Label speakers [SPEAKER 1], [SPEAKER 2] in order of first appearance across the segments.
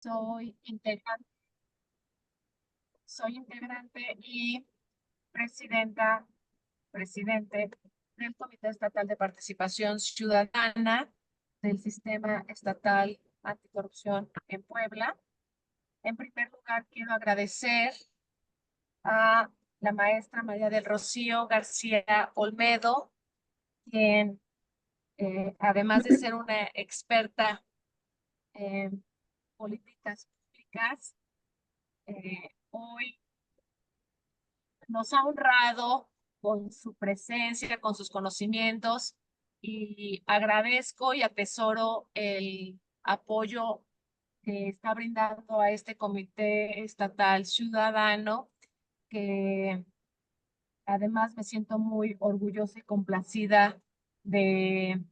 [SPEAKER 1] Soy integrante, soy integrante y presidenta, presidente del Comité Estatal de Participación Ciudadana del Sistema Estatal Anticorrupción en Puebla. En primer lugar, quiero agradecer a la maestra María del Rocío García Olmedo, quien, además de ser una experta en políticas públicas, hoy nos ha honrado con su presencia, con sus conocimientos, y agradezco y atesoro el apoyo que está brindando a este Comité Estatal Ciudadano, que además me siento muy orgullosa y complacida de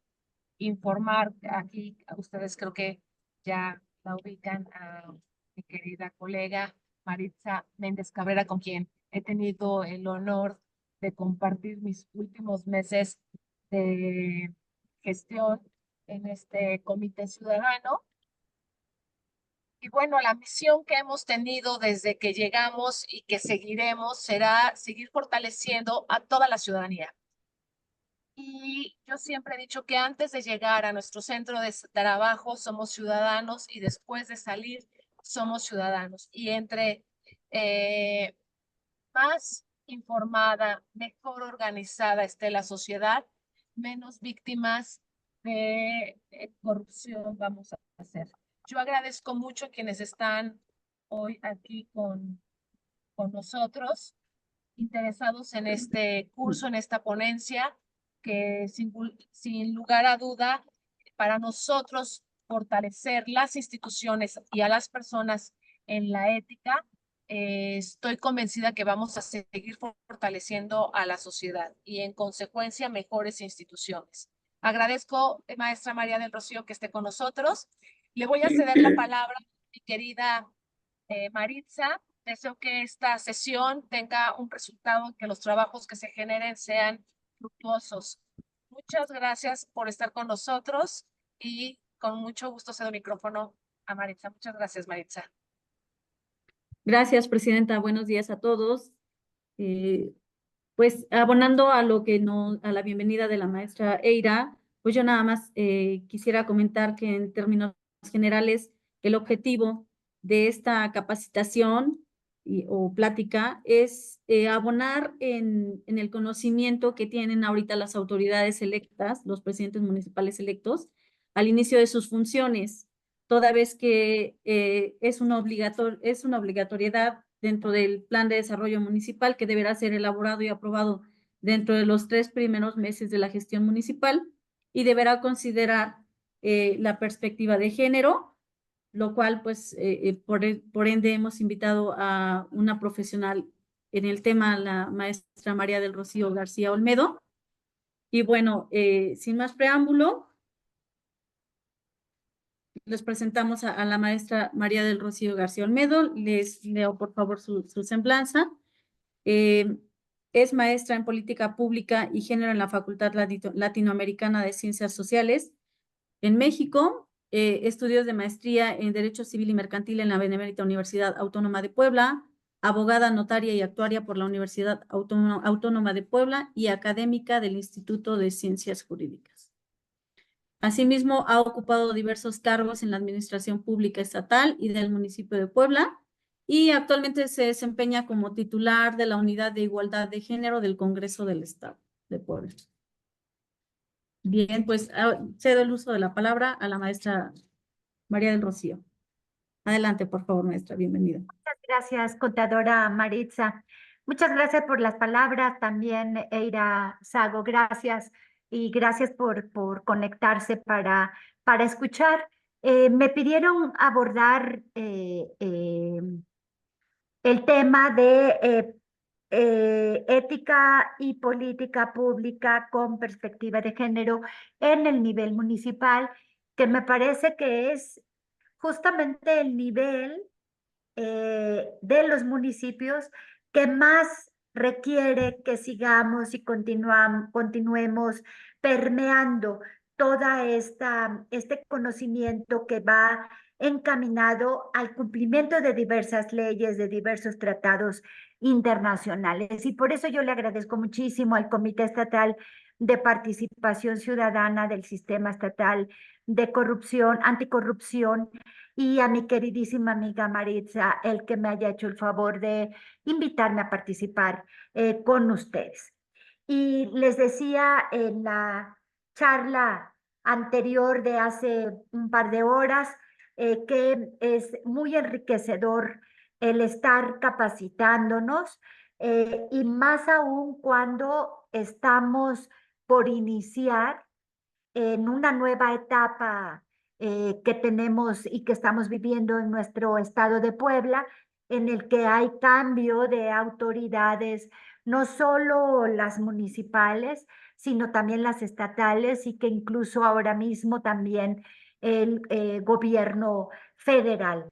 [SPEAKER 1] informar aquí. A ustedes creo que ya la ubican, a mi querida colega Maritza Méndez Cabrera, con quien he tenido el honor de compartir mis últimos meses de gestión en este comité ciudadano. Y bueno, la misión que hemos tenido desde que llegamos y que seguiremos será seguir fortaleciendo a toda la ciudadanía. Y yo siempre he dicho que antes de llegar a nuestro centro de trabajo somos ciudadanos, y después de salir somos ciudadanos. Y entre eh, más informada, mejor organizada esté la sociedad, menos víctimas de corrupción vamos a hacer. Yo agradezco mucho a quienes están hoy aquí con nosotros, interesados en este curso, en esta ponencia, que sin lugar a duda, para nosotros fortalecer las instituciones y a las personas en la ética, estoy convencida que vamos a seguir fortaleciendo a la sociedad y en consecuencia mejores instituciones. Agradezco, maestra María del Rocío, que esté con nosotros. Le voy a ceder la palabra a mi querida Maritza. Deseo que esta sesión tenga un resultado, que los trabajos que se generen sean fructuosos. Muchas gracias por estar con nosotros, y con mucho gusto cedo el micrófono a Maritza. Muchas gracias, Maritza.
[SPEAKER 2] Gracias, presidenta. Buenos días a todos. Eh, pues abonando a lo que a la bienvenida de la maestra Eira, pues yo nada más quisiera comentar que en términos generales el objetivo de esta capacitación o plática es abonar en el conocimiento que tienen ahorita las autoridades electas, los presidentes municipales electos, al inicio de sus funciones, toda vez que es una obligatoriedad dentro del plan de desarrollo municipal que deberá ser elaborado y aprobado dentro de los 3 primeros meses de la gestión municipal, y deberá considerar la perspectiva de género, lo cual pues por ende hemos invitado a una profesional en el tema, la maestra María del Rocío García Olmedo. Y bueno, sin más preámbulo, les presentamos a la maestra María del Rocío García Olmedo. Les leo por favor su semblanza. Eh, es maestra en política pública y género en la Facultad Latinoamericana de Ciencias Sociales en México. Estudios de maestría en Derecho Civil y Mercantil en la Benemérita Universidad Autónoma de Puebla, abogada, notaria y actuaria por la Universidad Autónoma de Puebla y académica del Instituto de Ciencias Jurídicas. Asimismo, ha ocupado diversos cargos en la administración pública estatal y del municipio de Puebla, y actualmente se desempeña como titular de la Unidad de Igualdad de Género del Congreso del Estado de Puebla. Bien, pues cedo el uso de la palabra a la maestra María del Rocío. Adelante, por favor, maestra, bienvenida.
[SPEAKER 3] Muchas gracias, contadora Maritza. Muchas gracias por las palabras, también Eira Sago, gracias, y gracias por conectarse para escuchar. Me pidieron abordar el tema de ética y política pública con perspectiva de género en el nivel municipal, que me parece que es justamente el nivel de los municipios que más requiere que sigamos y continuemos permeando toda este conocimiento que va encaminado al cumplimiento de diversas leyes, de diversos tratados internacionales. Y por eso yo le agradezco muchísimo al Comité Estatal de Participación Ciudadana del Sistema Estatal de Corrupción, Anticorrupción, y a mi queridísima amiga Maritza, el que me haya hecho el favor de invitarme a participar con ustedes. Y les decía en la charla anterior de hace un par de horas que es muy enriquecedor el estar capacitándonos y más aún cuando estamos por iniciar en una nueva etapa que tenemos y que estamos viviendo en nuestro estado de Puebla, en el que hay cambio de autoridades, no solo las municipales, sino también las estatales y que incluso ahora mismo también el gobierno federal.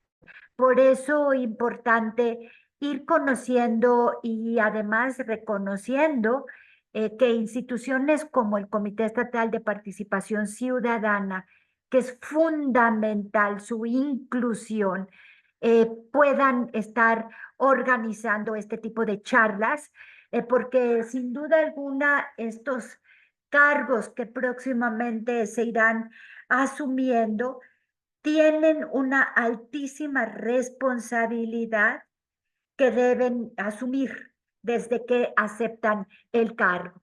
[SPEAKER 3] Por eso importante ir conociendo y además reconociendo que instituciones como el Comité Estatal de Participación Ciudadana, que es fundamental su inclusión, puedan estar organizando este tipo de charlas, porque sin duda alguna estos cargos que próximamente se irán asumiendo tienen una altísima responsabilidad que deben asumir desde que aceptan el cargo.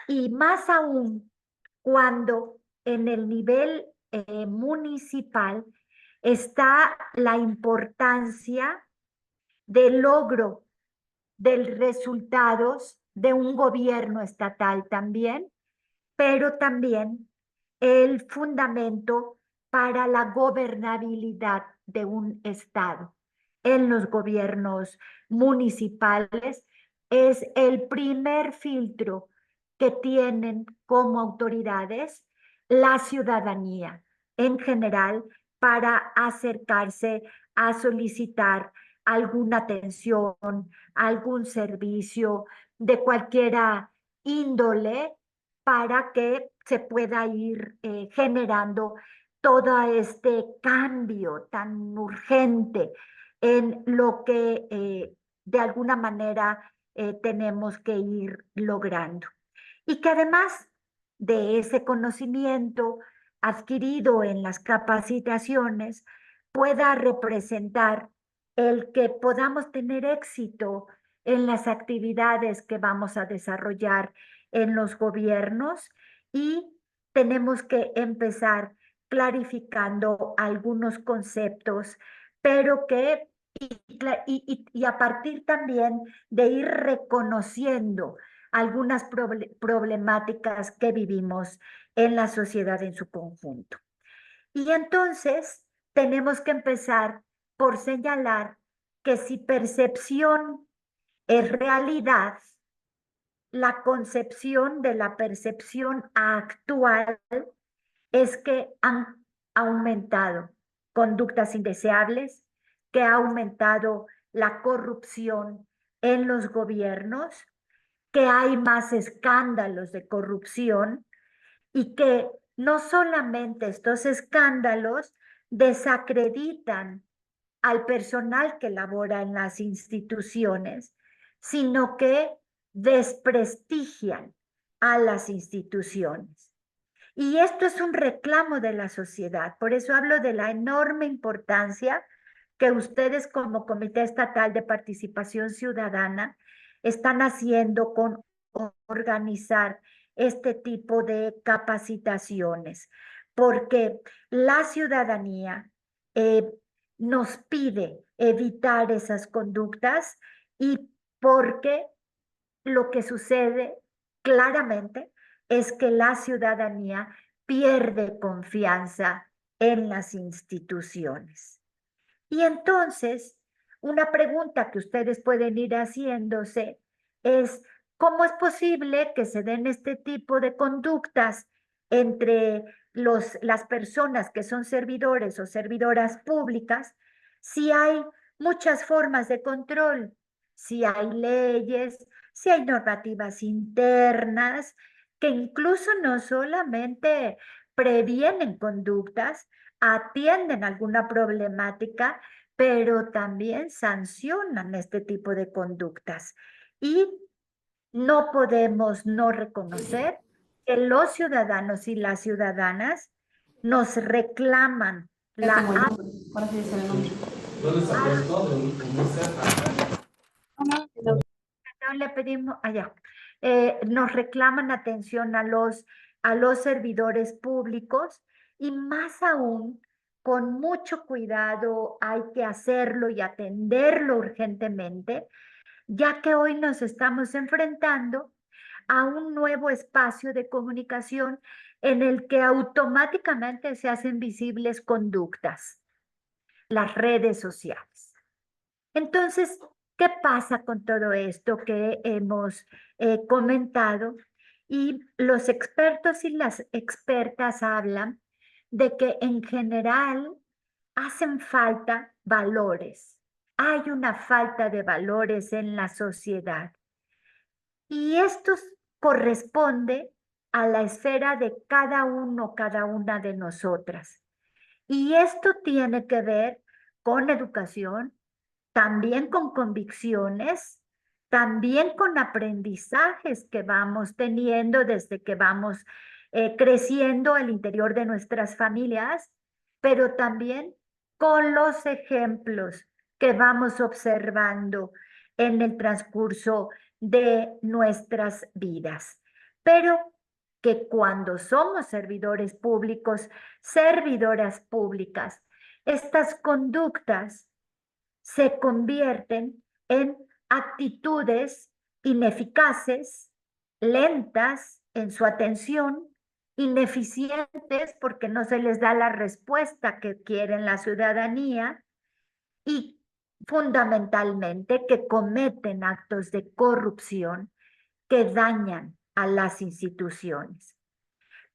[SPEAKER 3] Y más aún cuando en el nivel municipal está la importancia del logro de resultados de un gobierno estatal también, pero también el fundamento para la gobernabilidad de un estado. En los gobiernos municipales es el primer filtro que tienen como autoridades la ciudadanía en general para acercarse a solicitar alguna atención, algún servicio de cualquiera índole para que se pueda ir generando todo este cambio tan urgente en lo que de alguna manera tenemos que ir logrando. Y que además de ese conocimiento adquirido en las capacitaciones pueda representar el que podamos tener éxito en las actividades que vamos a desarrollar en los gobiernos y tenemos que empezar clarificando algunos conceptos, pero que y a partir también de ir reconociendo algunas problemáticas que vivimos en la sociedad en su conjunto. Y entonces tenemos que empezar por señalar que si percepción es realidad, la concepción de la percepción actual es que han aumentado conductas indeseables, que ha aumentado la corrupción en los gobiernos, que hay más escándalos de corrupción y que no solamente estos escándalos desacreditan al personal que labora en las instituciones, sino que desprestigian a las instituciones. Y esto es un reclamo de la sociedad. Por eso hablo de la enorme importancia que ustedes como Comité Estatal de Participación Ciudadana están haciendo con organizar este tipo de capacitaciones, porque la ciudadanía nos pide evitar esas conductas y porque lo que sucede claramente es que la ciudadanía pierde confianza en las instituciones. Y entonces, una pregunta que ustedes pueden ir haciéndose es, ¿cómo es posible que se den este tipo de conductas entre las personas que son servidores o servidoras públicas si hay muchas formas de control, si hay leyes, si hay normativas internas que incluso no solamente previenen conductas, atienden alguna problemática, pero también sancionan este tipo de conductas. Y no podemos no reconocer que los ciudadanos y las ciudadanas nos reclaman
[SPEAKER 2] Ya tengo el
[SPEAKER 3] la
[SPEAKER 2] nombre, ahora sí dice el nombre.
[SPEAKER 4] ¿Dónde está puesto? En UNICEF.
[SPEAKER 3] no le pedimos, allá, nos reclaman atención a los servidores públicos y más aún, con mucho cuidado hay que hacerlo y atenderlo urgentemente, ya que hoy nos estamos enfrentando a un nuevo espacio de comunicación en el que automáticamente se hacen visibles conductas, las redes sociales. Entonces, ¿qué pasa con todo esto que hemos comentado? Y los expertos y las expertas hablan de que en general hacen falta valores. Hay una falta de valores en la sociedad. Y esto corresponde a la esfera de cada uno, cada una de nosotras. Y esto tiene que ver con educación, también con convicciones, también con aprendizajes que vamos teniendo desde que vamos creciendo al interior de nuestras familias, pero también con los ejemplos que vamos observando en el transcurso de nuestras vidas. Pero que cuando somos servidores públicos, servidoras públicas, estas conductas se convierten en actitudes ineficaces, lentas en su atención, ineficientes porque no se les da la respuesta que quieren la ciudadanía y fundamentalmente que cometen actos de corrupción que dañan a las instituciones.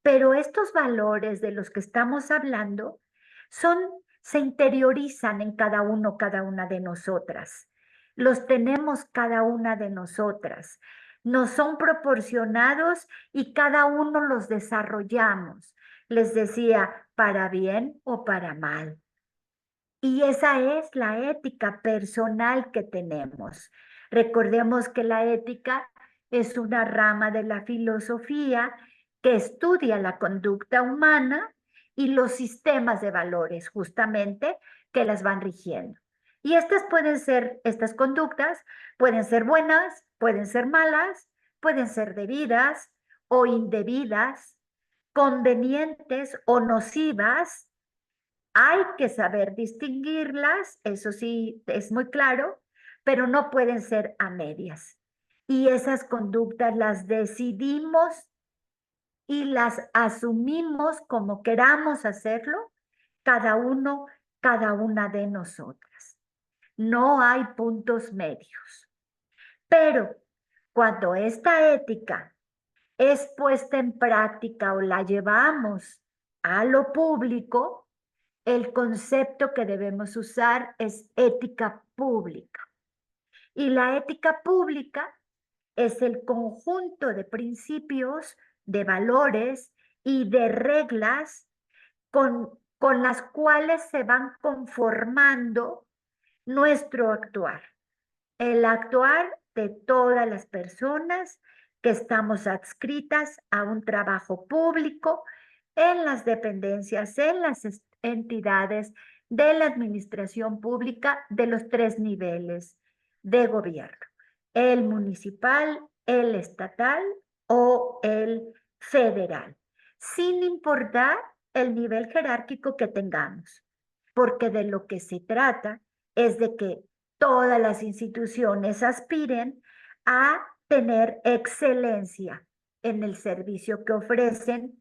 [SPEAKER 3] Pero estos valores de los que estamos hablando se interiorizan en cada uno, cada una de nosotras. Los tenemos cada una de nosotras. Nos son proporcionados y cada uno los desarrollamos. Les decía, para bien o para mal. Y esa es la ética personal que tenemos. Recordemos que la ética es una rama de la filosofía que estudia la conducta humana y los sistemas de valores justamente que las van rigiendo. Y estas conductas pueden ser buenas, pueden ser malas, pueden ser debidas o indebidas, convenientes o nocivas. Hay que saber distinguirlas, eso sí es muy claro, pero no pueden ser a medias. Y esas conductas las decidimos y las asumimos como queramos hacerlo, cada uno, cada una de nosotras. No hay puntos medios. Pero cuando esta ética es puesta en práctica o la llevamos a lo público, el concepto que debemos usar es ética pública. Y la ética pública es el conjunto de principios, de valores y de reglas con las cuales se van conformando nuestro actuar. El actuar de todas las personas que estamos adscritas a un trabajo público en las dependencias, en las entidades de la administración pública de los 3 niveles de gobierno, el municipal, el estatal o el federal, sin importar el nivel jerárquico que tengamos, porque de lo que se trata es de que todas las instituciones aspiren a tener excelencia en el servicio que ofrecen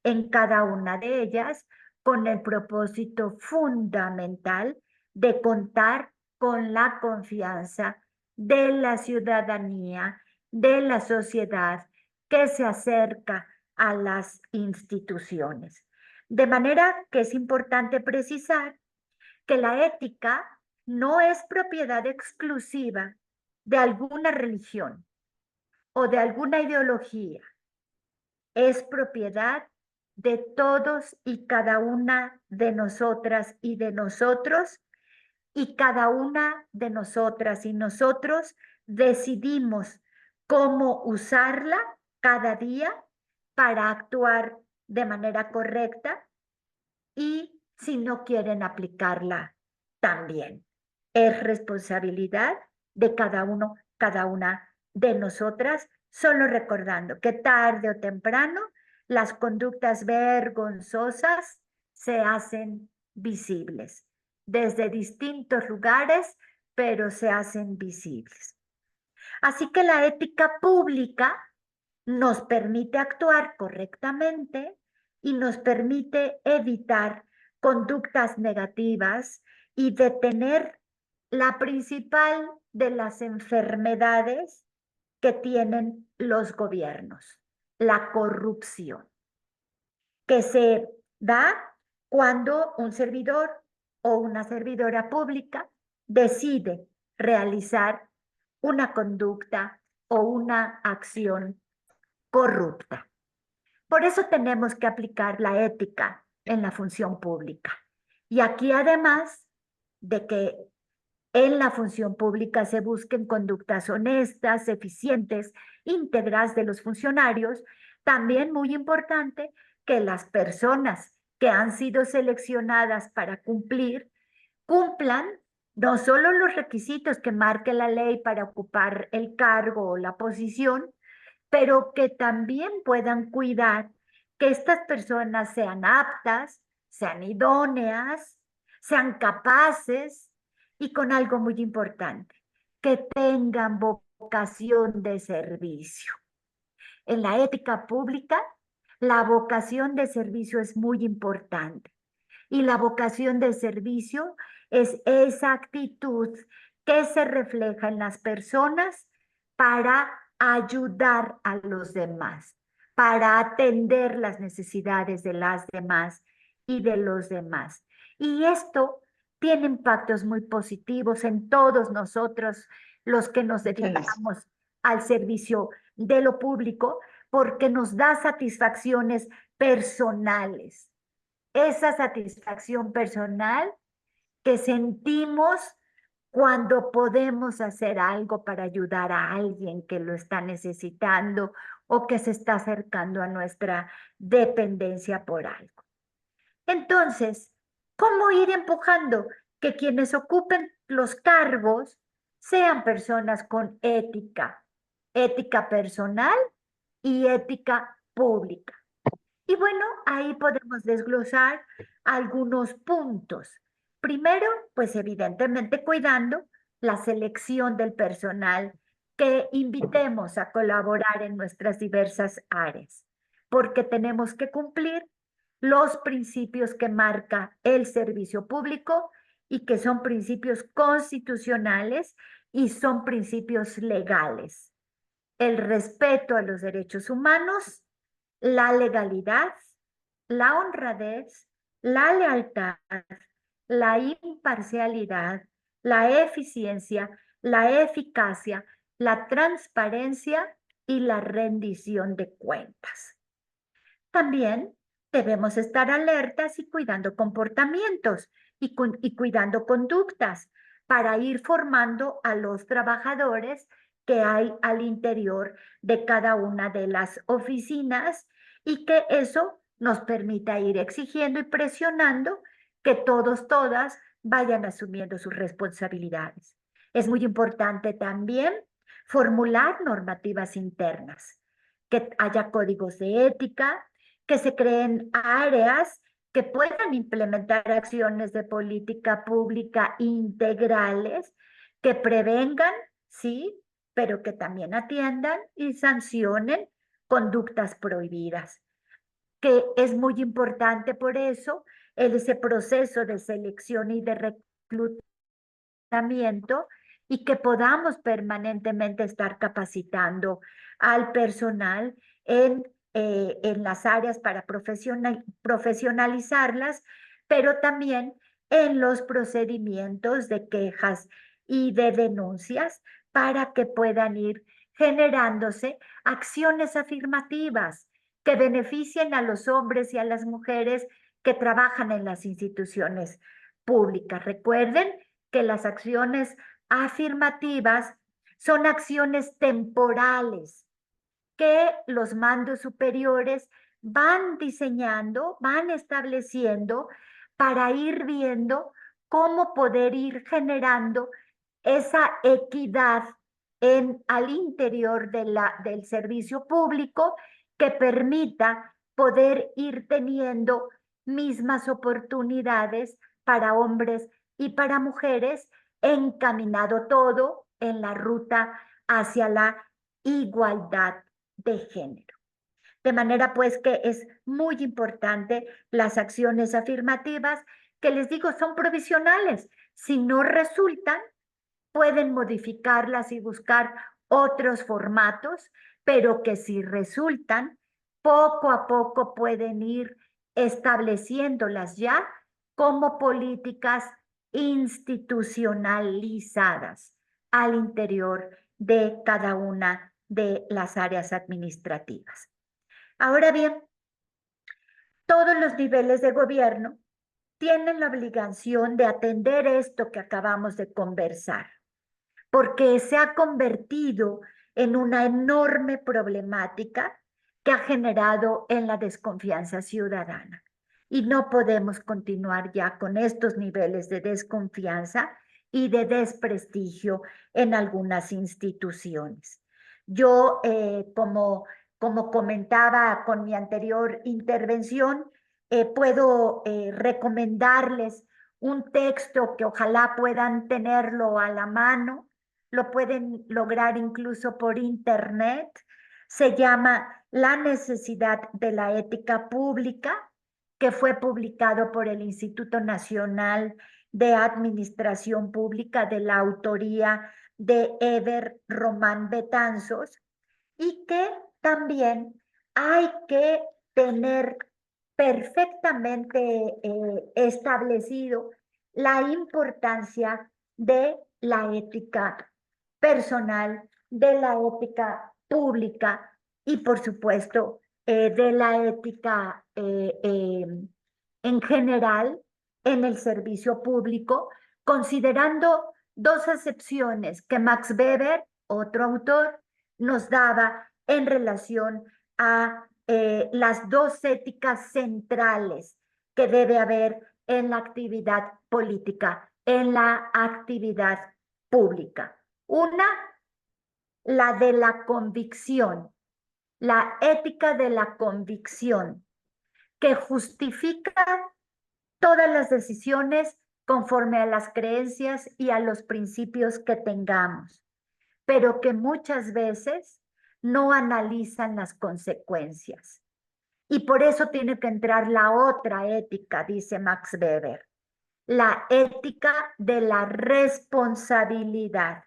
[SPEAKER 3] en cada una de ellas, con el propósito fundamental de contar con la confianza de la ciudadanía, de la sociedad que se acerca a las instituciones. De manera que es importante precisar que la ética no es propiedad exclusiva de alguna religión o de alguna ideología. Es propiedad de todos y cada una de nosotras y de nosotros, y cada una de nosotras y nosotros decidimos cómo usarla cada día para actuar de manera correcta y si no quieren aplicarla también. Es responsabilidad de cada uno, cada una de nosotras, solo recordando que tarde o temprano las conductas vergonzosas se hacen visibles desde distintos lugares, pero se hacen visibles. Así que la ética pública nos permite actuar correctamente y nos permite evitar conductas negativas y detener la principal de las enfermedades que tienen los gobiernos, la corrupción, que se da cuando un servidor o una servidora pública decide realizar una conducta o una acción corrupta. Por eso tenemos que aplicar la ética en la función pública. Y aquí, además de que en la función pública se busquen conductas honestas, eficientes, íntegras de los funcionarios, también muy importante que las personas que han sido seleccionadas para cumplan no solo los requisitos que marque la ley para ocupar el cargo o la posición, pero que también puedan cuidar que estas personas sean aptas, sean idóneas, sean capaces y con algo muy importante, que tengan vocación de servicio. En la ética pública, la vocación de servicio es muy importante. Y la vocación de servicio es esa actitud que se refleja en las personas para ayudar a los demás, para atender las necesidades de las demás y de los demás. Y esto tiene impactos muy positivos en todos nosotros, los que nos dedicamos al servicio de lo público, porque nos da satisfacciones personales. Esa satisfacción personal que sentimos cuando podemos hacer algo para ayudar a alguien que lo está necesitando o que se está acercando a nuestra dependencia por algo. Entonces, ¿cómo ir empujando que quienes ocupen los cargos sean personas con ética, ética personal y ética pública? Y bueno, ahí podemos desglosar algunos puntos. Primero, pues evidentemente cuidando la selección del personal que invitemos a colaborar en nuestras diversas áreas, porque tenemos que cumplir los principios que marca el servicio público y que son principios constitucionales y son principios legales. El respeto a los derechos humanos, la legalidad, la honradez, la lealtad, la imparcialidad, la eficiencia, la eficacia, la transparencia y la rendición de cuentas. También debemos estar alertas y cuidando comportamientos y cuidando conductas para ir formando a los trabajadores que hay al interior de cada una de las oficinas y que eso nos permita ir exigiendo y presionando que todos, todas vayan asumiendo sus responsabilidades. Es muy importante también formular normativas internas, que haya códigos de ética, que se creen áreas que puedan implementar acciones de política pública integrales que prevengan, sí, pero que también atiendan y sancionen conductas prohibidas. Que es muy importante por eso ese proceso de selección y de reclutamiento y que podamos permanentemente estar capacitando al personal en las áreas para profesionalizarlas, pero también en los procedimientos de quejas y de denuncias para que puedan ir generándose acciones afirmativas que beneficien a los hombres y a las mujeres que trabajan en las instituciones públicas. Recuerden que las acciones afirmativas son acciones temporales que los mandos superiores van diseñando, van estableciendo para ir viendo cómo poder ir generando esa equidad al interior del servicio público que permita poder ir teniendo mismas oportunidades para hombres y para mujeres, encaminado todo en la ruta hacia la igualdad de género. De manera pues que es muy importante las acciones afirmativas que les digo son provisionales. Si no resultan, pueden modificarlas y buscar otros formatos, pero que si resultan, poco a poco pueden ir estableciéndolas ya como políticas institucionalizadas al interior de cada una de las áreas administrativas. Ahora bien, todos los niveles de gobierno tienen la obligación de atender esto que acabamos de conversar, porque se ha convertido en una enorme problemática que ha generado en la desconfianza ciudadana. Y no podemos continuar ya con estos niveles de desconfianza y de desprestigio en algunas instituciones. Yo, como comentaba con mi anterior intervención, puedo recomendarles un texto que ojalá puedan tenerlo a la mano, lo pueden lograr incluso por internet. Se llama La necesidad de la ética pública, que fue publicado por el Instituto Nacional de Administración Pública de la autoría de Eber Román Betanzos, y que también hay que tener perfectamente establecido la importancia de la ética personal, de la ética pública y, por supuesto, de la ética en general en el servicio público, considerando dos acepciones que Max Weber, otro autor, nos daba en relación a las dos éticas centrales que debe haber en la actividad política, en la actividad pública. Una, la de la convicción, la ética de la convicción, que justifica todas las decisiones conforme a las creencias y a los principios que tengamos, pero que muchas veces no analizan las consecuencias. Y por eso tiene que entrar la otra ética, dice Max Weber, la ética de la responsabilidad,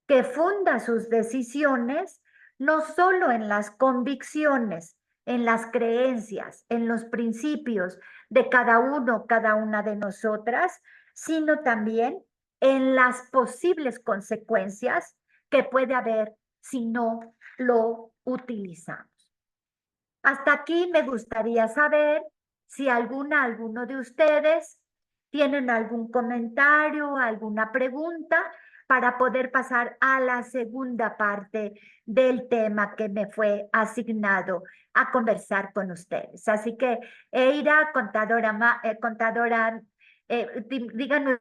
[SPEAKER 3] que funda sus decisiones no solo en las convicciones, en las creencias, en los principios de cada uno, cada una de nosotras, sino también en las posibles consecuencias que puede haber si no lo utilizamos. Hasta aquí me gustaría saber si alguno de ustedes tienen algún comentario, alguna pregunta para poder pasar a la segunda parte del tema que me fue asignado a conversar con ustedes. Así que, Eira, contadora, díganos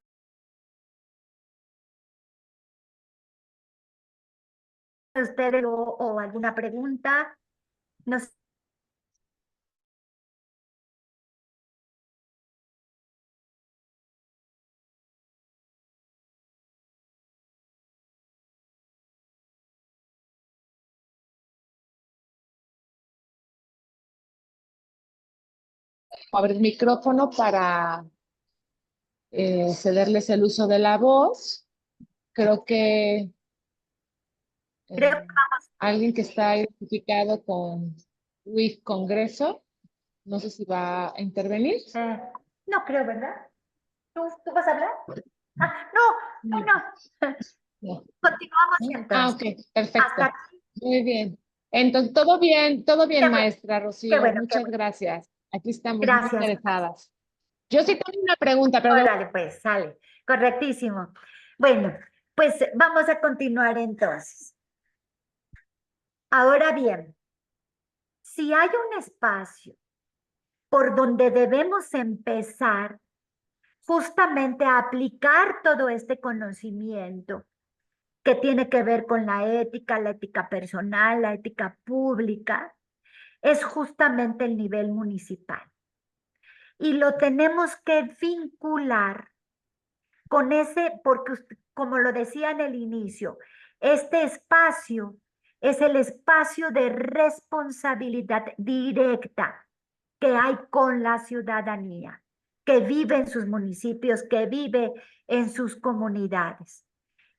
[SPEAKER 3] ustedes o alguna pregunta. Nos
[SPEAKER 1] Abrir el micrófono para cederles el uso de la voz. Creo que
[SPEAKER 3] creo que
[SPEAKER 1] alguien que está identificado con WIF Congreso, no sé si va a intervenir.
[SPEAKER 3] no creo, ¿verdad? ¿Tú vas a hablar? Ah, no.
[SPEAKER 1] No.
[SPEAKER 3] Continuamos
[SPEAKER 1] Ah,
[SPEAKER 3] entonces.
[SPEAKER 1] ok, perfecto.
[SPEAKER 3] Hasta aquí.
[SPEAKER 1] Muy bien. Entonces, todo bien,
[SPEAKER 3] Qué bueno,
[SPEAKER 1] maestra
[SPEAKER 3] qué
[SPEAKER 1] Rocío.
[SPEAKER 3] bueno, qué
[SPEAKER 1] Muchas
[SPEAKER 3] bueno.
[SPEAKER 1] gracias. Aquí estamos muy
[SPEAKER 3] Gracias.
[SPEAKER 1] interesadas. Yo sí tengo una pregunta, pero
[SPEAKER 3] Órale, pues, sale. Correctísimo. Bueno, pues vamos a continuar entonces. Ahora bien, si hay un espacio por donde debemos empezar justamente a aplicar todo este conocimiento que tiene que ver con la ética personal, la ética pública, es justamente el nivel municipal. Y lo tenemos que vincular con ese, porque como lo decía en el inicio, este espacio es el espacio de responsabilidad directa que hay con la ciudadanía, que vive en sus municipios, que vive en sus comunidades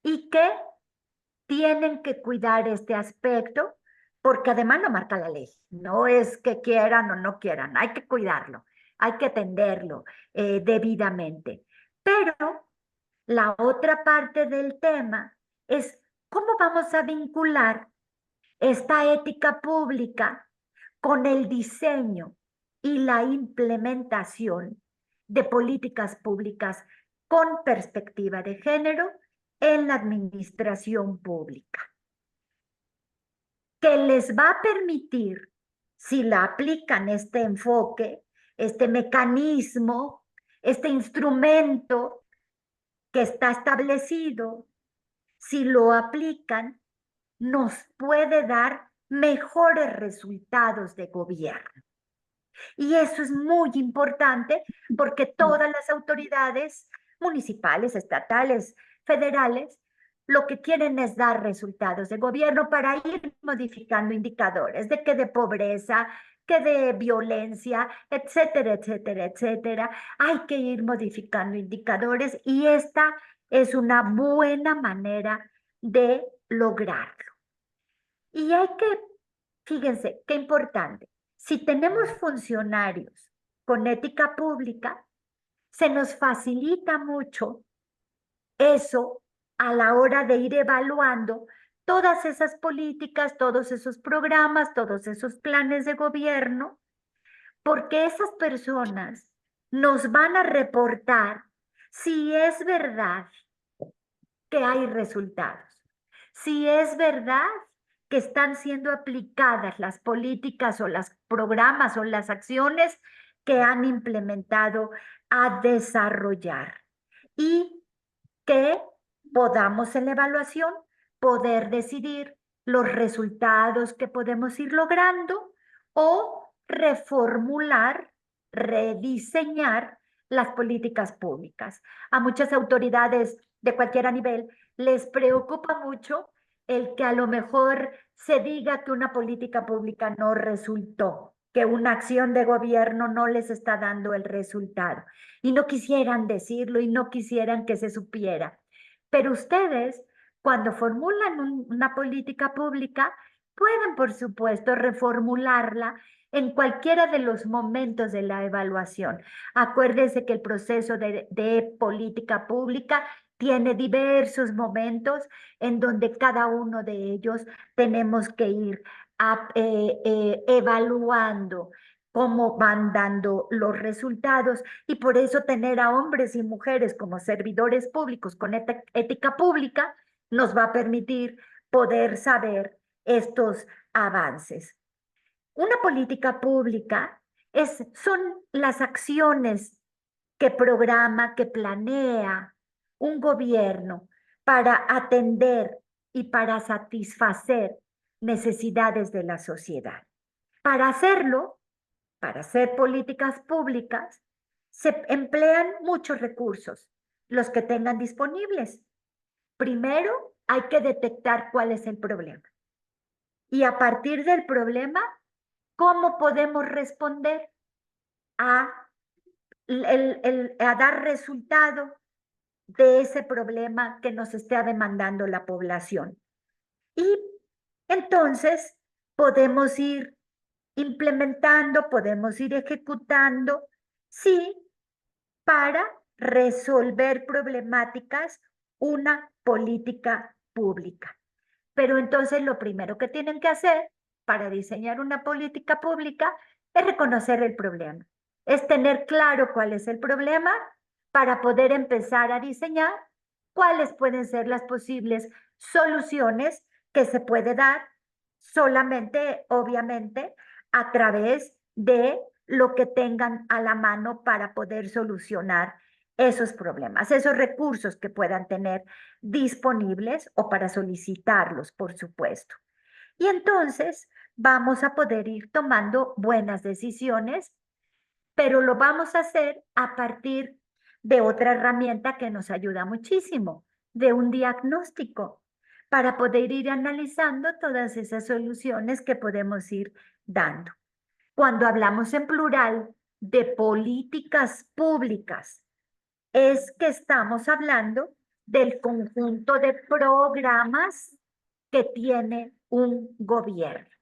[SPEAKER 3] y que tienen que cuidar este aspecto porque además lo marca la ley. No es que quieran o no quieran, hay que cuidarlo, hay que atenderlo debidamente. Pero la otra parte del tema es cómo vamos a vincular esta ética pública con el diseño y la implementación de políticas públicas con perspectiva de género en la administración pública, que les va a permitir, si la aplican este enfoque, este mecanismo, este instrumento que está establecido, si lo aplican, nos puede dar mejores resultados de gobierno. Y eso es muy importante porque todas las autoridades municipales, estatales, federales, lo que quieren es dar resultados de gobierno para ir modificando indicadores de que de pobreza, que de violencia, etcétera, etcétera, etcétera. Hay que ir modificando indicadores y esta es una buena manera de lograrlo. Y hay que, fíjense, qué importante, si tenemos funcionarios con ética pública, se nos facilita mucho eso a la hora de ir evaluando todas esas políticas, todos esos programas, todos esos planes de gobierno, porque esas personas nos van a reportar si es verdad que hay resultados, si es verdad que están siendo aplicadas las políticas o los programas o las acciones que han implementado a desarrollar y que podamos en la evaluación poder decidir los resultados que podemos ir logrando o reformular, rediseñar las políticas públicas. A muchas autoridades de cualquier nivel les preocupa mucho el que a lo mejor se diga que una política pública no resultó, que una acción de gobierno no les está dando el resultado. Y no quisieran decirlo y no quisieran que se supiera. Pero ustedes, cuando formulan una política pública, pueden, por supuesto, reformularla en cualquiera de los momentos de la evaluación. Acuérdense que el proceso de política pública tiene diversos momentos en donde cada uno de ellos tenemos que ir evaluando cómo van dando los resultados y por eso tener a hombres y mujeres como servidores públicos con ética pública nos va a permitir poder saber estos avances. Una política pública son las acciones que programa, que planea un gobierno para atender y para satisfacer necesidades de la sociedad. Para hacerlo, para hacer políticas públicas, se emplean muchos recursos, los que tengan disponibles. Primero, hay que detectar cuál es el problema. Y a partir del problema, ¿cómo podemos responder a dar resultado de ese problema que nos está demandando la población? Y entonces podemos ir implementando, podemos ir ejecutando, sí, para resolver problemáticas, una política pública. Pero entonces lo primero que tienen que hacer para diseñar una política pública es reconocer el problema, es tener claro cuál es el problema para poder empezar a diseñar cuáles pueden ser las posibles soluciones que se puede dar solamente, obviamente, a través de lo que tengan a la mano para poder solucionar esos problemas, esos recursos que puedan tener disponibles o para solicitarlos, por supuesto. Y entonces vamos a poder ir tomando buenas decisiones, pero lo vamos a hacer a partir de otra herramienta que nos ayuda muchísimo, de un diagnóstico, para poder ir analizando todas esas soluciones que podemos ir dando. Cuando hablamos en plural de políticas públicas, es que estamos hablando del conjunto de programas que tiene un gobierno.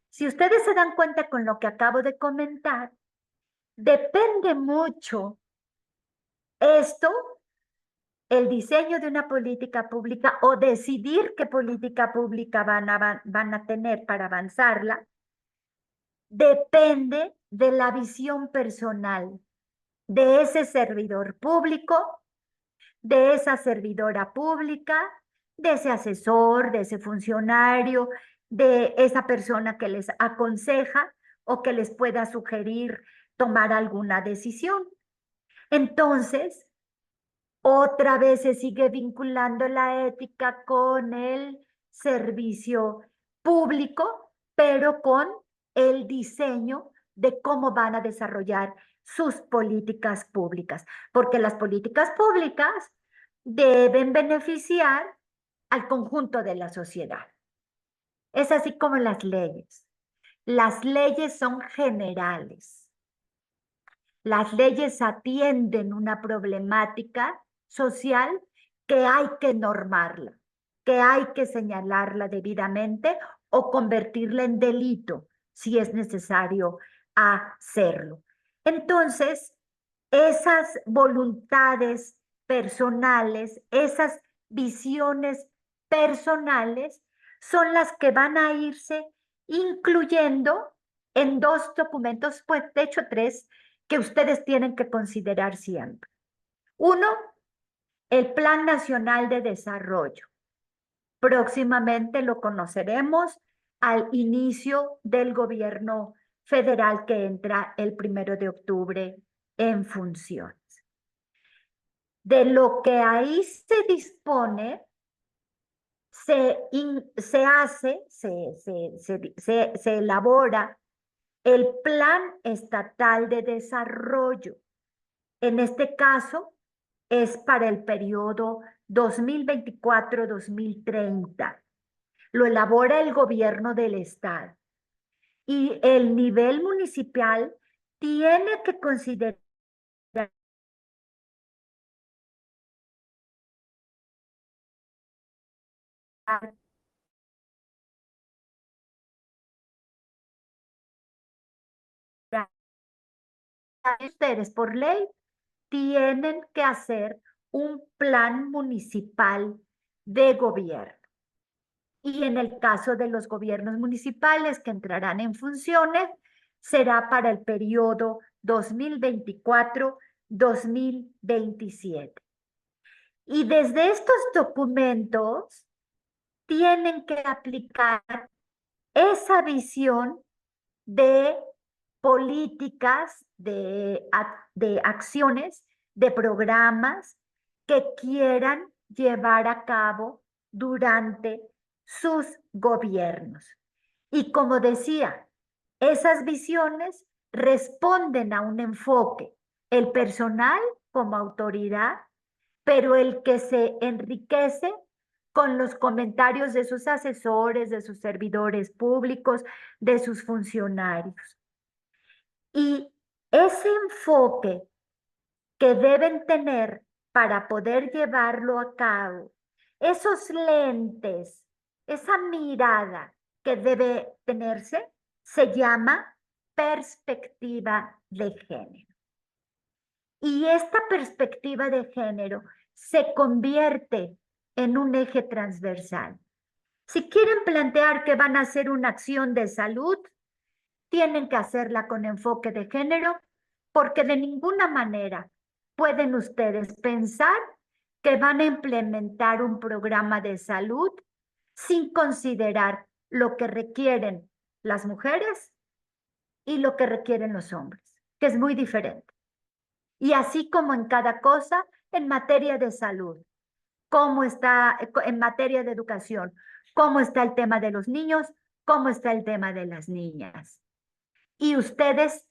[SPEAKER 3] Si ustedes se dan cuenta con lo que acabo de comentar, depende mucho esto, el diseño de una política pública o decidir qué política pública van a tener para avanzarla, depende de la visión personal de ese servidor público, de esa servidora pública, de ese asesor, de ese funcionario, de esa persona que les aconseja o que les pueda sugerir tomar alguna decisión. Entonces, otra vez se sigue vinculando la ética con el servicio público, pero con el diseño de cómo van a desarrollar sus políticas públicas, porque las políticas públicas deben beneficiar al conjunto de la sociedad. Es así como las leyes. Las leyes son generales. Las leyes atienden una problemática social que hay que normarla, que hay que señalarla debidamente o convertirla en delito si es necesario hacerlo. Entonces, esas voluntades personales, esas visiones personales son las que van a irse incluyendo en dos documentos, pues de hecho tres, que ustedes tienen que considerar siempre. Uno, el Plan Nacional de Desarrollo. Próximamente lo conoceremos al inicio del gobierno federal que entra el 1 de octubre en funciones. De lo que ahí se dispone, se elabora el Plan Estatal de Desarrollo. En este caso, es para el periodo 2024-2030. Lo elabora el gobierno del estado. Y el nivel municipal tiene que considerar ustedes por ley tienen que hacer un plan municipal de gobierno. Y en el caso de los gobiernos municipales que entrarán en funciones, será para el periodo 2024-2027. Y desde estos documentos tienen que aplicar esa visión de políticas, de acciones, de programas que quieran llevar a cabo durante sus gobiernos. Y como decía, esas visiones responden a un enfoque, el personal como autoridad, pero el que se enriquece con los comentarios de sus asesores, de sus servidores públicos, de sus funcionarios. Y ese enfoque que deben tener para poder llevarlo a cabo, esos lentes, esa mirada que debe tenerse, se llama perspectiva de género. Y esta perspectiva de género se convierte en un eje transversal. Si quieren plantear que van a hacer una acción de salud, tienen que hacerla con enfoque de género, porque de ninguna manera pueden ustedes pensar que van a implementar un programa de salud sin considerar lo que requieren las mujeres y lo que requieren los hombres, que es muy diferente. Y así como en cada cosa, en materia de salud, cómo está en materia de educación, cómo está el tema de los niños, cómo está el tema de las niñas. Y ustedes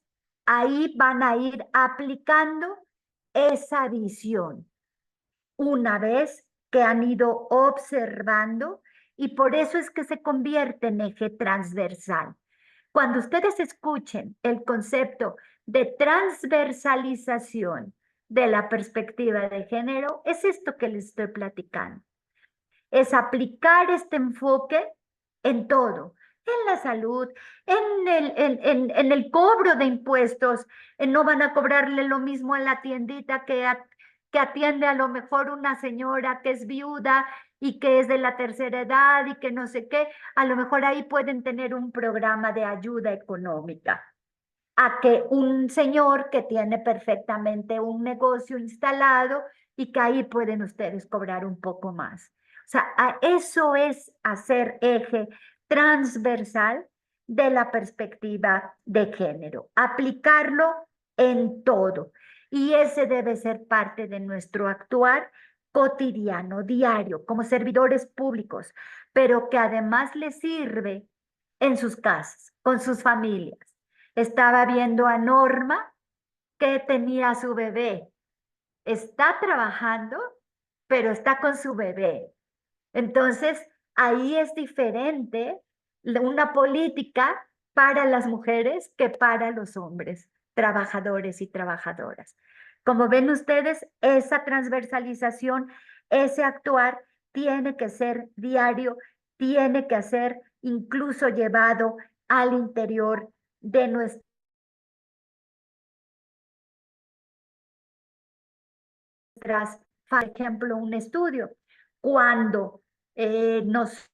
[SPEAKER 3] ahí van a ir aplicando esa visión una vez que han ido observando, y por eso es que se convierte en eje transversal. Cuando ustedes escuchen el concepto de transversalización de la perspectiva de género, es esto que les estoy platicando. Es aplicar este enfoque en todo, en la salud, en el cobro de impuestos. No van a cobrarle lo mismo a la tiendita que atiende a lo mejor una señora que es viuda y que es de la tercera edad y que no sé qué. A lo mejor ahí pueden tener un programa de ayuda económica, a que un señor que tiene perfectamente un negocio instalado y que ahí pueden ustedes cobrar un poco más. O sea, eso es hacer eje transversal de la perspectiva de género, aplicarlo en todo. Y ese debe ser parte de nuestro actuar cotidiano, diario, como servidores públicos, pero que además les sirve en sus casas, con sus familias. Estaba viendo a Norma que tenía a su bebé. Está trabajando, pero está con su bebé. Entonces, ahí es diferente una política para las mujeres que para los hombres, trabajadores y trabajadoras. Como ven ustedes, esa transversalización, ese actuar tiene que ser diario, tiene que ser incluso llevado al interior de nuestras, por ejemplo, un estudio. Cuando nos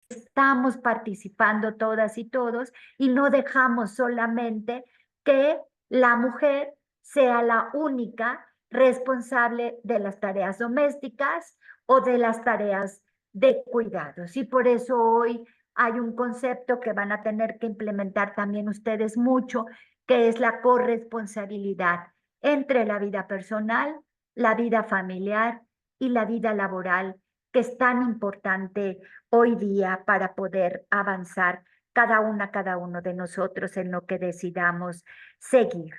[SPEAKER 3] estamos participando todas y todos y no dejamos solamente que la mujer sea la única responsable de las tareas domésticas o de las tareas de cuidados. Y por eso hoy hay un concepto que van a tener que implementar también ustedes mucho, que es la corresponsabilidad entre la vida personal, la vida familiar y la vida laboral, que es tan importante hoy día para poder avanzar cada uno de nosotros en lo que decidamos seguir.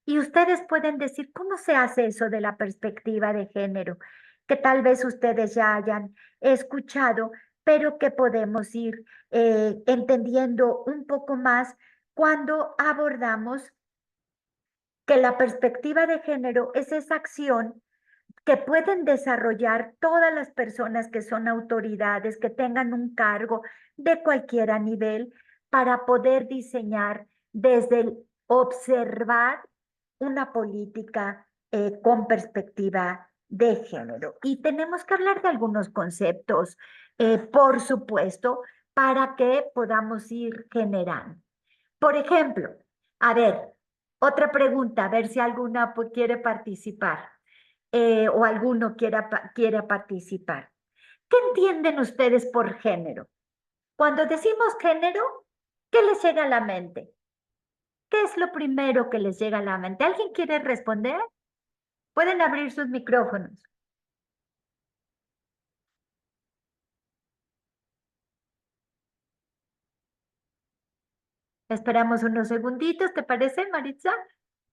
[SPEAKER 3] Y ustedes pueden decir, ¿cómo se hace eso de la perspectiva de género? Que tal vez ustedes ya hayan escuchado, pero que podemos ir entendiendo un poco más cuando abordamos que la perspectiva de género es esa acción que pueden desarrollar todas las personas que son autoridades, que tengan un cargo de cualquier nivel, para poder diseñar desde el observar una política con perspectiva de género. Y tenemos que hablar de algunos conceptos, por supuesto, para que podamos ir generando. Por ejemplo, a ver, otra pregunta, a ver si alguna quiere participar. O alguno quiera participar. ¿Qué entienden ustedes por género? Cuando decimos género, ¿qué les llega a la mente? ¿Qué es lo primero que les llega a la mente? ¿Alguien quiere responder? Pueden abrir sus micrófonos. Esperamos unos segunditos, ¿te parece, Maritza?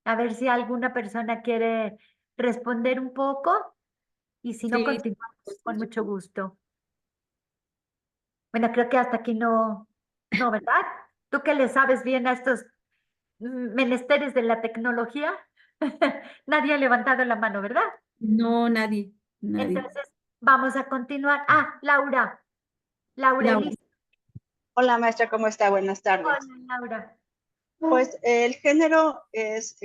[SPEAKER 3] A ver si alguna persona quiere responder un poco, y si no,
[SPEAKER 2] Sí,
[SPEAKER 3] continuamos con mucho gusto. Bueno, creo que hasta aquí no, ¿verdad? Tú que le sabes bien a estos menesteres de la tecnología. Nadie ha levantado la mano, ¿verdad?
[SPEAKER 2] no, nadie, nadie.
[SPEAKER 3] Entonces, vamos a continuar. Ah, Laura,
[SPEAKER 2] Laura.
[SPEAKER 3] Elisa.
[SPEAKER 5] Hola maestra, ¿cómo está? Buenas tardes.
[SPEAKER 3] Hola, Laura.
[SPEAKER 5] Pues el género es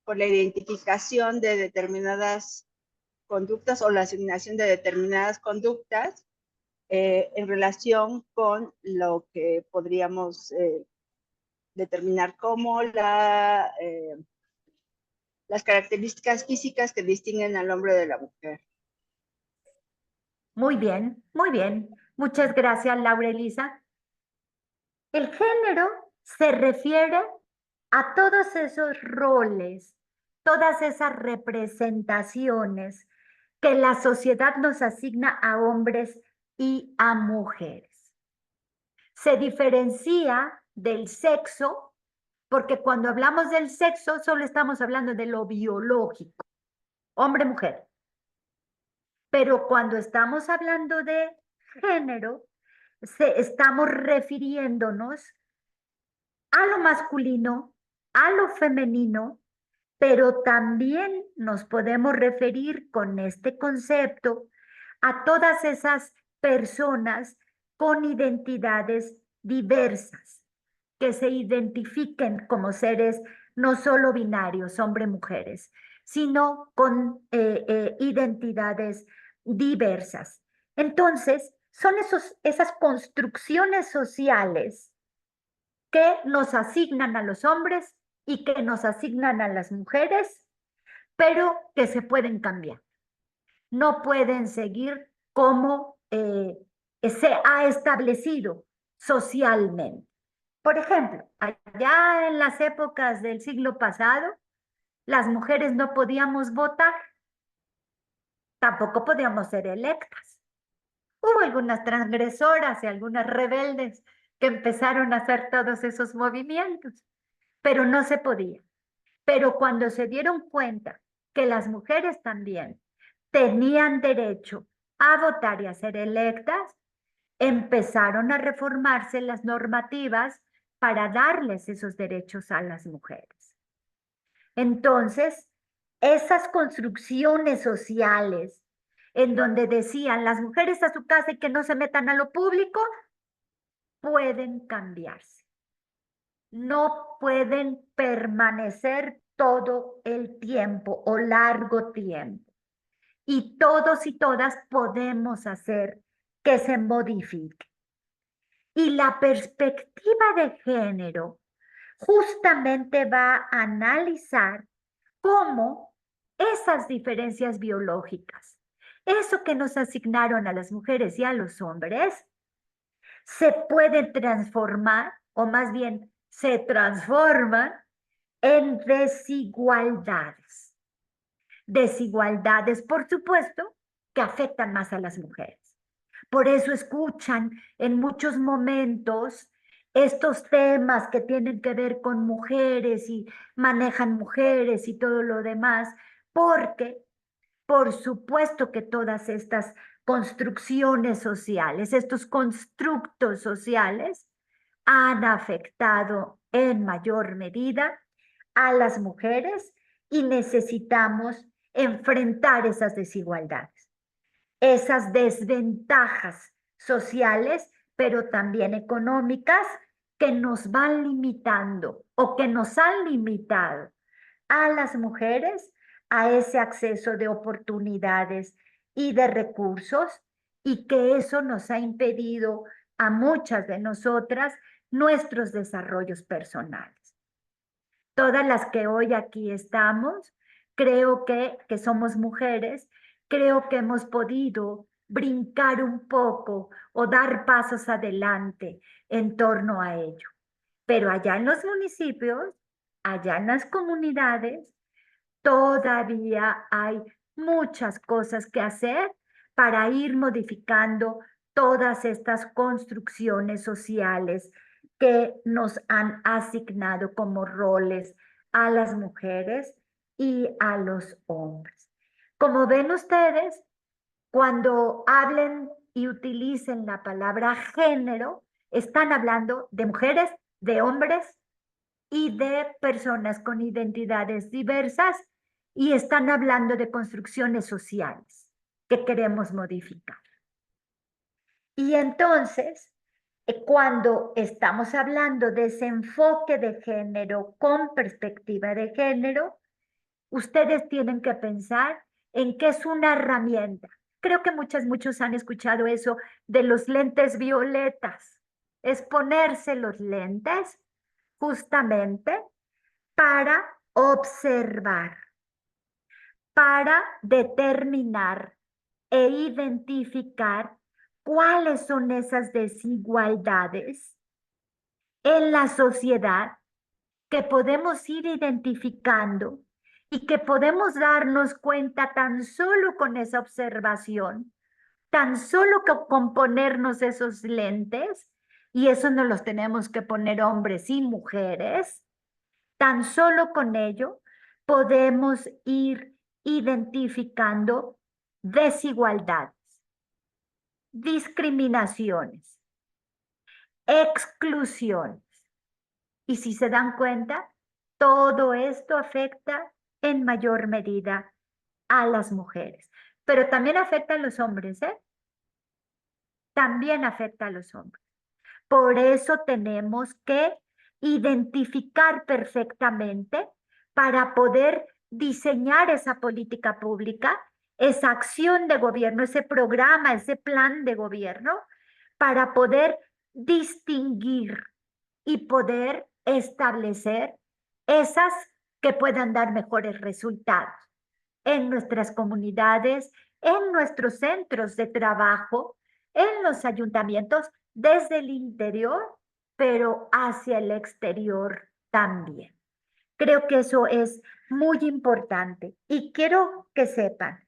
[SPEAKER 5] por la identificación de determinadas conductas o la asignación de determinadas conductas en relación con lo que podríamos determinar como las características físicas que distinguen al hombre de la mujer.
[SPEAKER 3] Muy bien, muy bien. Muchas gracias, Laura Elisa. El género se refiere a todos esos roles, todas esas representaciones que la sociedad nos asigna a hombres y a mujeres. Se diferencia del sexo, porque cuando hablamos del sexo solo estamos hablando de lo biológico, hombre-mujer. Pero cuando estamos hablando de género, estamos refiriéndonos a lo masculino, a lo femenino, pero también nos podemos referir con este concepto a todas esas personas con identidades diversas, que se identifiquen como seres no solo binarios, hombre-mujeres, sino con identidades diversas. Entonces, son esas construcciones sociales que nos asignan a los hombres y que nos asignan a las mujeres, pero que se pueden cambiar. No pueden seguir como se ha establecido socialmente. Por ejemplo, allá en las épocas del siglo pasado, las mujeres no podíamos votar, tampoco podíamos ser electas. Hubo algunas transgresoras y algunas rebeldes que empezaron a hacer todos esos movimientos, pero no se podía. Pero cuando se dieron cuenta que las mujeres también tenían derecho a votar y a ser electas, empezaron a reformarse las normativas para darles esos derechos a las mujeres. Entonces, esas construcciones sociales en donde decían las mujeres a su casa y que no se metan a lo público, pueden cambiarse. No pueden permanecer todo el tiempo o largo tiempo. Y todos y todas podemos hacer que se modifique. Y la perspectiva de género justamente va a analizar cómo esas diferencias biológicas, eso que nos asignaron a las mujeres y a los hombres, se puede transformar, o más bien se transforman en desigualdades. Desigualdades, por supuesto, que afectan más a las mujeres. Por eso escuchan en muchos momentos estos temas que tienen que ver con mujeres y manejan mujeres y todo lo demás, porque por supuesto que todas estas construcciones sociales, estos constructos sociales, han afectado en mayor medida a las mujeres y necesitamos enfrentar esas desigualdades, esas desventajas sociales, pero también económicas que nos van limitando o que nos han limitado a las mujeres a ese acceso de oportunidades y de recursos, y que eso nos ha impedido a muchas de nosotras nuestros desarrollos personales. Todas las que hoy aquí estamos, creo que somos mujeres, creo que hemos podido brincar un poco o dar pasos adelante en torno a ello. Pero allá en los municipios, allá en las comunidades, todavía hay muchas cosas que hacer para ir modificando todas estas construcciones sociales que nos han asignado como roles a las mujeres y a los hombres. Como ven ustedes, cuando hablen y utilicen la palabra género, están hablando de mujeres, de hombres y de personas con identidades diversas, y están hablando de construcciones sociales que queremos modificar. Y entonces, Cuando estamos hablando de ese enfoque de género con perspectiva de género, ustedes tienen que pensar en que es una herramienta. Creo que muchos han escuchado eso de los lentes violetas. Es ponerse los lentes justamente para observar, para determinar e identificar cuáles son esas desigualdades en la sociedad que podemos ir identificando y que podemos darnos cuenta tan solo con esa observación, tan solo con ponernos esos lentes, y eso nos los tenemos que poner hombres y mujeres, tan solo con ello podemos ir identificando desigualdades, discriminaciones, exclusiones. Y si se dan cuenta, todo esto afecta en mayor medida a las mujeres, pero también afecta a los hombres, ¿eh? También afecta a los hombres. Por eso tenemos que identificar perfectamente para poder diseñar esa política pública, esa acción de gobierno, ese programa, ese plan de gobierno, para poder distinguir y poder establecer esas que puedan dar mejores resultados en nuestras comunidades, en nuestros centros de trabajo, en los ayuntamientos, desde el interior, pero hacia el exterior también. Creo que eso es muy importante y quiero que sepan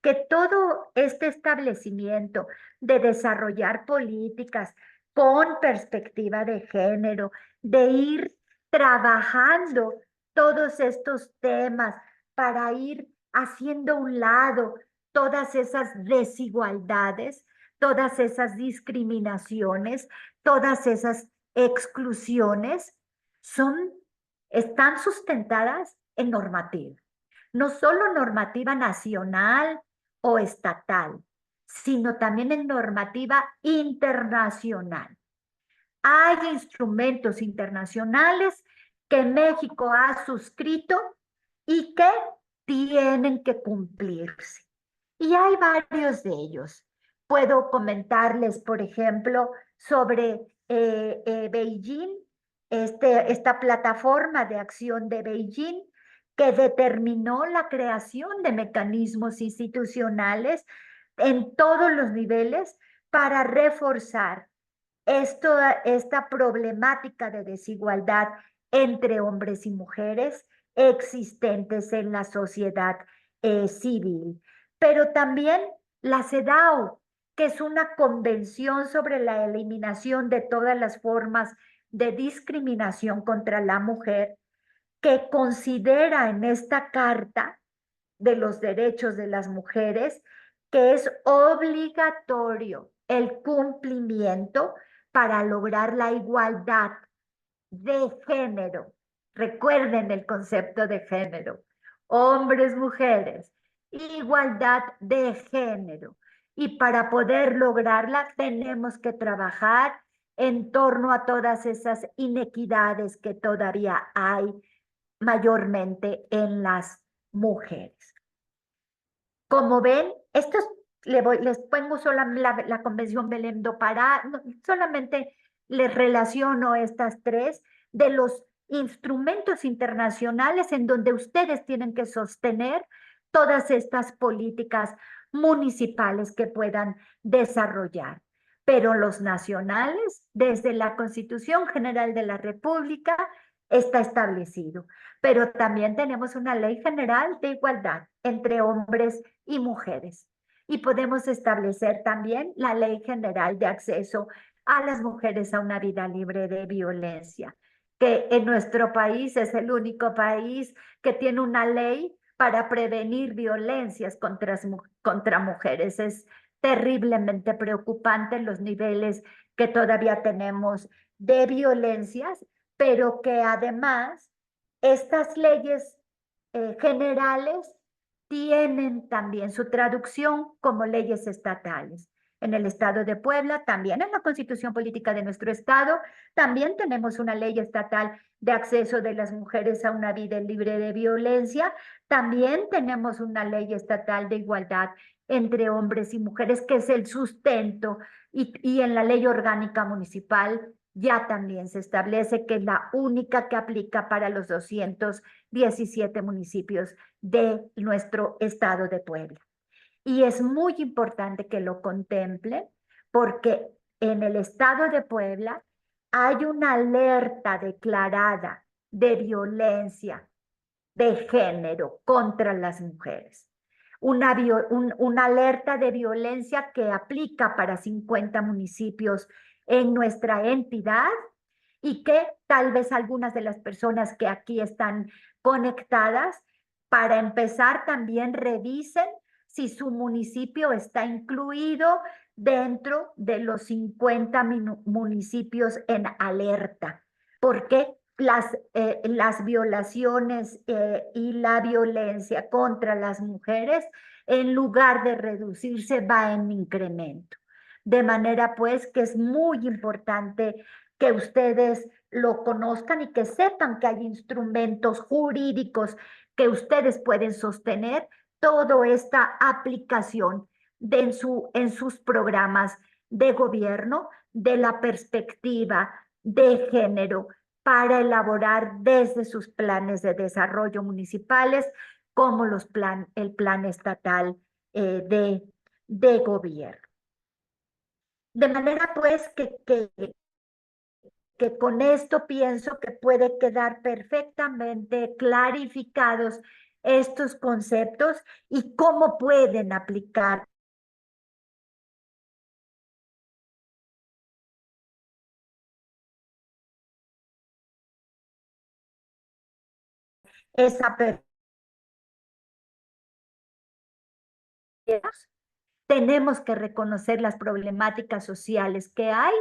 [SPEAKER 3] que todo este establecimiento de desarrollar políticas con perspectiva de género, de ir trabajando todos estos temas para ir haciendo a un lado todas esas desigualdades, todas esas discriminaciones, todas esas exclusiones, están sustentadas en normativa. No solo normativa nacional o estatal, sino también en normativa internacional. Hay instrumentos internacionales que México ha suscrito y que tienen que cumplirse. Y hay varios de ellos. Puedo comentarles, por ejemplo, sobre Beijing, esta plataforma de acción de Beijing que determinó la creación de mecanismos institucionales en todos los niveles para reforzar esta problemática de desigualdad entre hombres y mujeres existentes en la sociedad civil. Pero también la CEDAW, que es una convención sobre la eliminación de todas las formas de discriminación contra la mujer, que considera en esta Carta de los Derechos de las Mujeres que es obligatorio el cumplimiento para lograr la igualdad de género. Recuerden el concepto de género. Hombres, mujeres, igualdad de género. Y para poder lograrla tenemos que trabajar en torno a todas esas inequidades que todavía hay mayormente en las mujeres. Como ven, les pongo solamente la Convención Belém do Pará, solamente les relaciono estas tres de los instrumentos internacionales en donde ustedes tienen que sostener todas estas políticas municipales que puedan desarrollar. Pero los nacionales, desde la Constitución General de la República, está establecido. Pero también tenemos una ley general de igualdad entre hombres y mujeres. Y podemos establecer también la ley general de acceso a las mujeres a una vida libre de violencia, que en nuestro país es el único país que tiene una ley para prevenir violencias contra mujeres. Es terriblemente preocupante los niveles que todavía tenemos de violencias, pero que además estas leyes generales tienen también su traducción como leyes estatales. en el estado de Puebla, también en la constitución política de nuestro estado, también tenemos una ley estatal de acceso de las mujeres a una vida libre de violencia, también tenemos una ley estatal de igualdad entre hombres y mujeres, que es el sustento, y en la ley orgánica municipal ya también se establece que es la única que aplica para los 217 municipios de nuestro estado de Puebla. Y es muy importante que lo contemple porque en el estado de Puebla hay una alerta declarada de violencia de género contra las mujeres. Una alerta de violencia que aplica para 50 municipios en nuestra entidad y que tal vez algunas de las personas que aquí están conectadas, para empezar, también revisen si su municipio está incluido dentro de los 50 municipios en alerta, porque las violaciones y la violencia contra las mujeres, en lugar de reducirse, va en incremento. De manera pues que es muy importante que ustedes lo conozcan y que sepan que hay instrumentos jurídicos que ustedes pueden sostener toda esta aplicación en sus programas de gobierno de la perspectiva de género para elaborar desde sus planes de desarrollo municipales como el plan estatal de gobierno. De manera pues que con esto pienso que puede quedar perfectamente clarificados estos conceptos y cómo pueden aplicar esa perspectiva. Tenemos que reconocer las problemáticas sociales que hay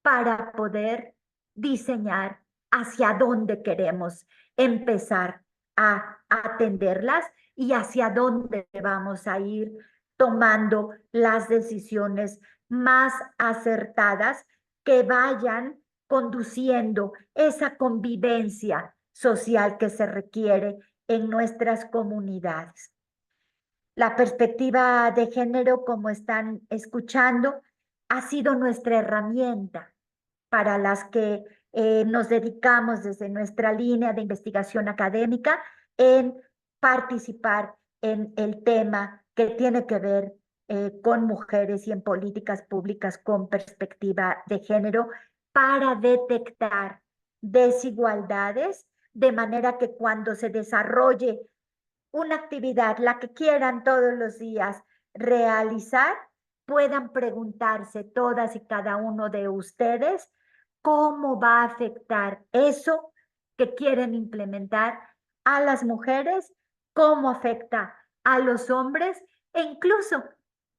[SPEAKER 3] para poder diseñar hacia dónde queremos empezar a atenderlas y hacia dónde vamos a ir tomando las decisiones más acertadas que vayan conduciendo esa convivencia social que se requiere en nuestras comunidades. La perspectiva de género, como están escuchando, ha sido nuestra herramienta para las que nos dedicamos desde nuestra línea de investigación académica en participar en el tema que tiene que ver con mujeres y en políticas públicas con perspectiva de género para detectar desigualdades, de manera que cuando se desarrolle una actividad, la que quieran todos los días realizar, puedan preguntarse todas y cada uno de ustedes cómo va a afectar eso que quieren implementar a las mujeres, cómo afecta a los hombres e incluso,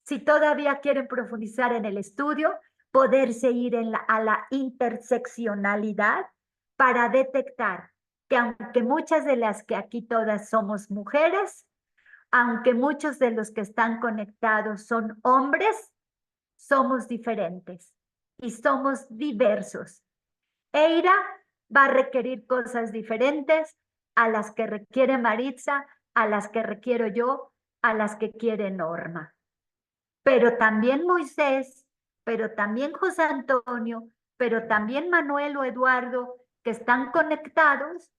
[SPEAKER 3] si todavía quieren profundizar en el estudio, poderse ir a la interseccionalidad para detectar que aunque muchas de las que aquí todas somos mujeres, aunque muchos de los que están conectados son hombres, somos diferentes y somos diversos. Eira va a requerir cosas diferentes a las que requiere Maritza, a las que requiero yo, a las que quiere Norma. Pero también Moisés, pero también José Antonio, pero también Manuel o Eduardo, que están conectados,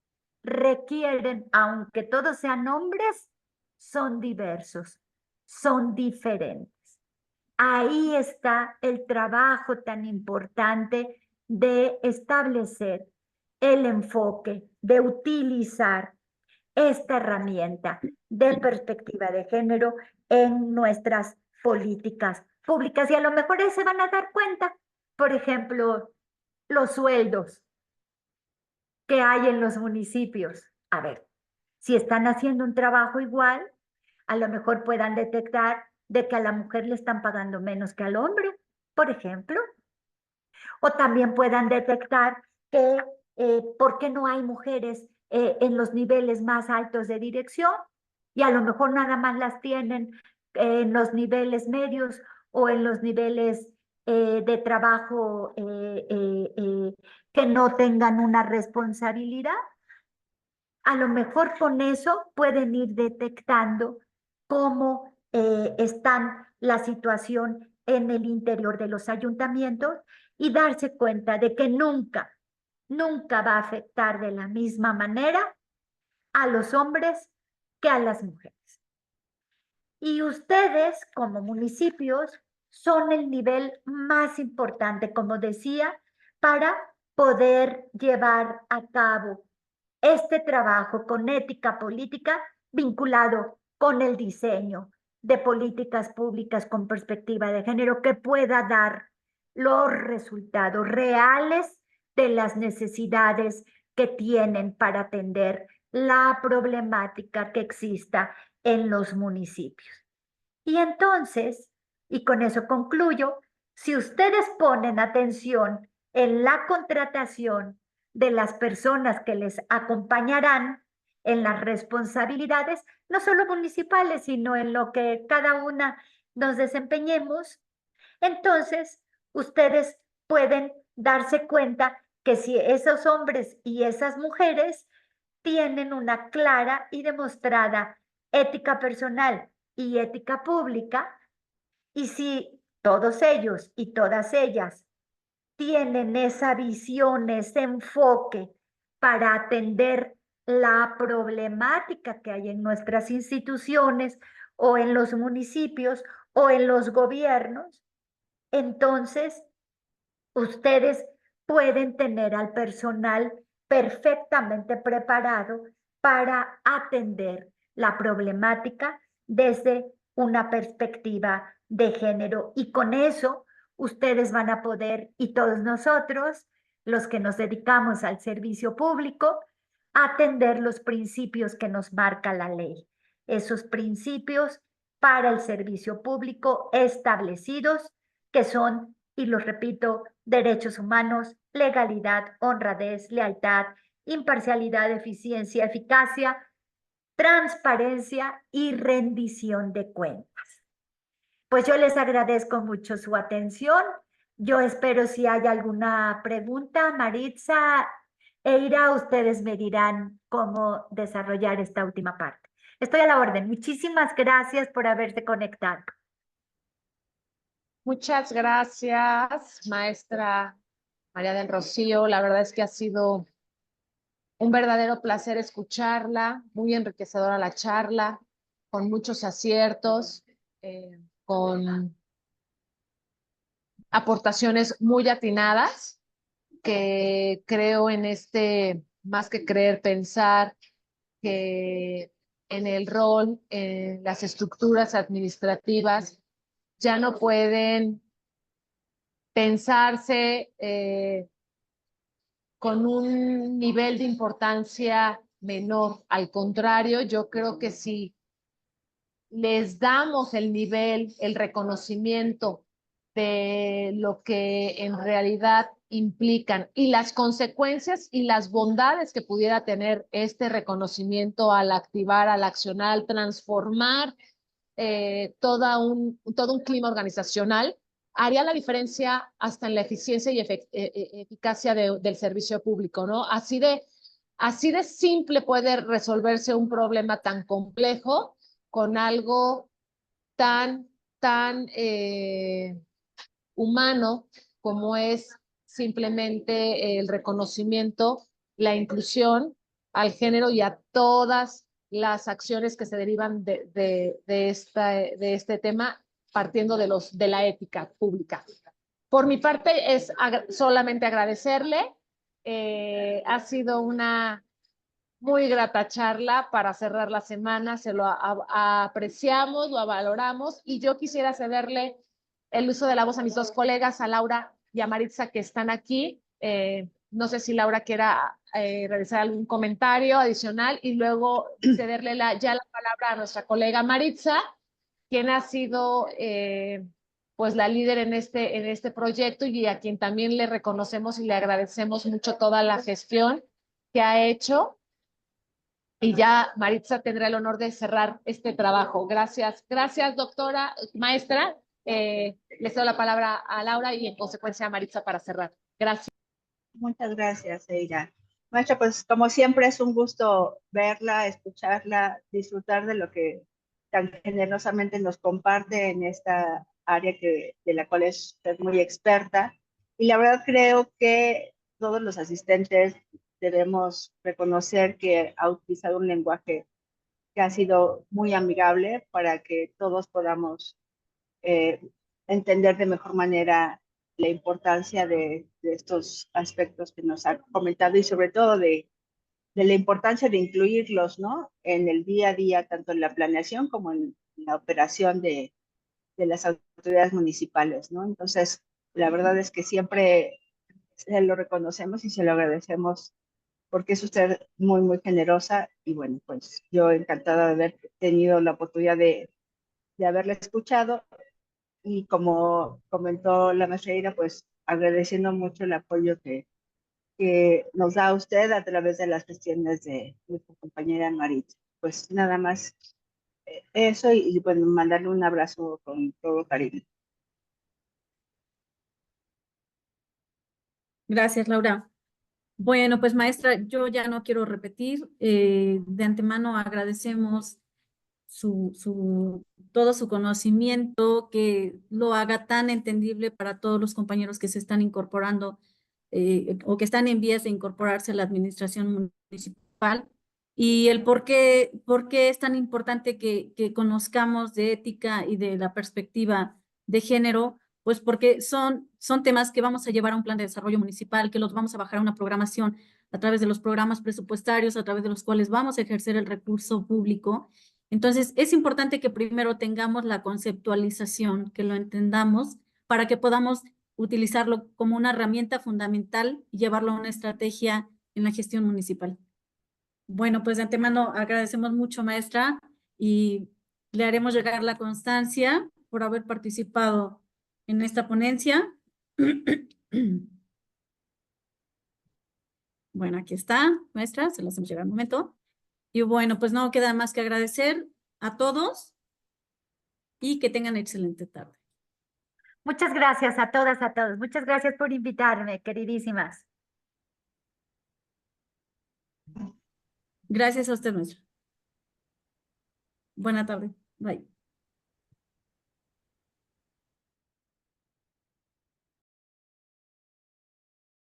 [SPEAKER 3] requieren, aunque todos sean hombres, son diversos, son diferentes. Ahí está el trabajo tan importante de establecer el enfoque, de utilizar esta herramienta de perspectiva de género en nuestras políticas públicas. Y a lo mejor se van a dar cuenta, por ejemplo, los sueldos que hay en los municipios. A ver, si están haciendo un trabajo igual, a lo mejor puedan detectar de que a la mujer le están pagando menos que al hombre, por ejemplo. O también puedan detectar que por qué no hay mujeres en los niveles más altos de dirección y a lo mejor nada más las tienen en los niveles medios o en los niveles de trabajo que no tengan una responsabilidad. A lo mejor con eso pueden ir detectando cómo están la situación en el interior de los ayuntamientos y darse cuenta de que nunca, nunca va a afectar de la misma manera a los hombres que a las mujeres. Y ustedes, como municipios, son el nivel más importante, como decía, para poder llevar a cabo este trabajo con ética política vinculado con el diseño de políticas públicas con perspectiva de género que pueda dar los resultados reales de las necesidades que tienen para atender la problemática que exista en los municipios. Y entonces, y con eso concluyo, si ustedes ponen atención en la contratación de las personas que les acompañarán en las responsabilidades, no solo municipales, sino en lo que cada una nos desempeñemos, entonces ustedes pueden darse cuenta que si esos hombres y esas mujeres tienen una clara y demostrada ética personal y ética pública, y si todos ellos y todas ellas tienen esa visión, ese enfoque para atender la problemática que hay en nuestras instituciones o en los municipios o en los gobiernos, entonces ustedes pueden tener al personal perfectamente preparado para atender la problemática desde una perspectiva de género. Y con eso ustedes van a poder, y todos nosotros, los que nos dedicamos al servicio público, atender los principios que nos marca la ley. Esos principios para el servicio público establecidos, que son, y los repito, derechos humanos, legalidad, honradez, lealtad, imparcialidad, eficiencia, eficacia, transparencia y rendición de cuentas. Pues yo les agradezco mucho su atención. Yo espero si hay alguna pregunta, Maritza, Eira, ustedes me dirán cómo desarrollar esta última parte. Estoy a la orden. Muchísimas gracias por haberse conectado.
[SPEAKER 6] Muchas gracias, maestra María del Rocío. La verdad es que ha sido un verdadero placer escucharla, muy enriquecedora la charla, con muchos aciertos, con aportaciones muy atinadas, que creo en este, más que creer, pensar que en el rol, en las estructuras administrativas, ya no pueden pensarse con un nivel de importancia menor. Al contrario, yo creo que si les damos el nivel, el reconocimiento de lo que en realidad implican y las consecuencias y las bondades que pudiera tener este reconocimiento al activar, al accionar, al transformar todo un clima organizacional, haría la diferencia hasta en la eficiencia y eficacia del servicio público, ¿no? Así de simple puede resolverse un problema tan complejo con algo tan humano como es simplemente el reconocimiento, la inclusión al género y a todas las acciones que se derivan de este tema, partiendo de la ética pública. Por mi parte es solamente agradecerle. Ha sido una muy grata charla para cerrar la semana, se lo apreciamos, lo valoramos, y yo quisiera cederle el uso de la voz a mis dos colegas, a Laura y a Maritza, que están aquí. No sé si Laura quiera realizar algún comentario adicional y luego cederle ya la palabra a nuestra colega Maritza, quien ha sido pues la líder en este proyecto y a quien también le reconocemos y le agradecemos mucho toda la gestión que ha hecho. Y ya Maritza tendrá el honor de cerrar este trabajo. Gracias, doctora, maestra. le cedo la palabra a Laura y en consecuencia a Maritza para cerrar. Gracias.
[SPEAKER 5] Muchas gracias, Eira. Maestra, pues como siempre es un gusto verla, escucharla, disfrutar de lo que tan generosamente nos comparte en esta área de la cual es usted muy experta. Y la verdad creo que todos los asistentes debemos reconocer que ha utilizado un lenguaje que ha sido muy amigable para que todos podamos eh, entender de mejor manera la importancia de estos aspectos que nos ha comentado y sobre todo de la importancia de incluirlos, ¿no? En el día a día, tanto en la planeación como en la operación de las autoridades municipales, ¿no? Entonces, la verdad es que siempre se lo reconocemos y se lo agradecemos porque es usted muy, muy generosa y bueno, pues yo encantada de haber tenido la oportunidad de haberla escuchado y como comentó la maestra Ira, pues agradeciendo mucho el apoyo que nos da usted a través de las gestiones de nuestra compañera Maritza. Pues nada más eso y bueno, mandarle un abrazo con todo cariño.
[SPEAKER 2] Gracias, Laura. Bueno, pues maestra, yo ya no quiero repetir. De antemano agradecemos todo su conocimiento, que lo haga tan entendible para todos los compañeros que se están incorporando o que están en vías de incorporarse a la administración municipal. Y el por qué es tan importante que conozcamos de ética y de la perspectiva de género, pues porque son temas que vamos a llevar a un plan de desarrollo municipal, que los vamos a bajar a una programación a través de los programas presupuestarios, a través de los cuales vamos a ejercer el recurso público. Entonces, es importante que primero tengamos la conceptualización, que lo entendamos, para que podamos utilizarlo como una herramienta fundamental y llevarlo a una estrategia en la gestión municipal. Bueno, pues de antemano agradecemos mucho, maestra, y le haremos llegar la constancia por haber participado en esta ponencia. Bueno, aquí está, maestra, se las hacemos llegar un momento. Y bueno, pues no queda más que agradecer a todos y que tengan excelente tarde.
[SPEAKER 3] Muchas gracias a todas, a todos. Muchas gracias por invitarme, queridísimas.
[SPEAKER 2] Gracias a usted, maestra. Buena tarde. Bye.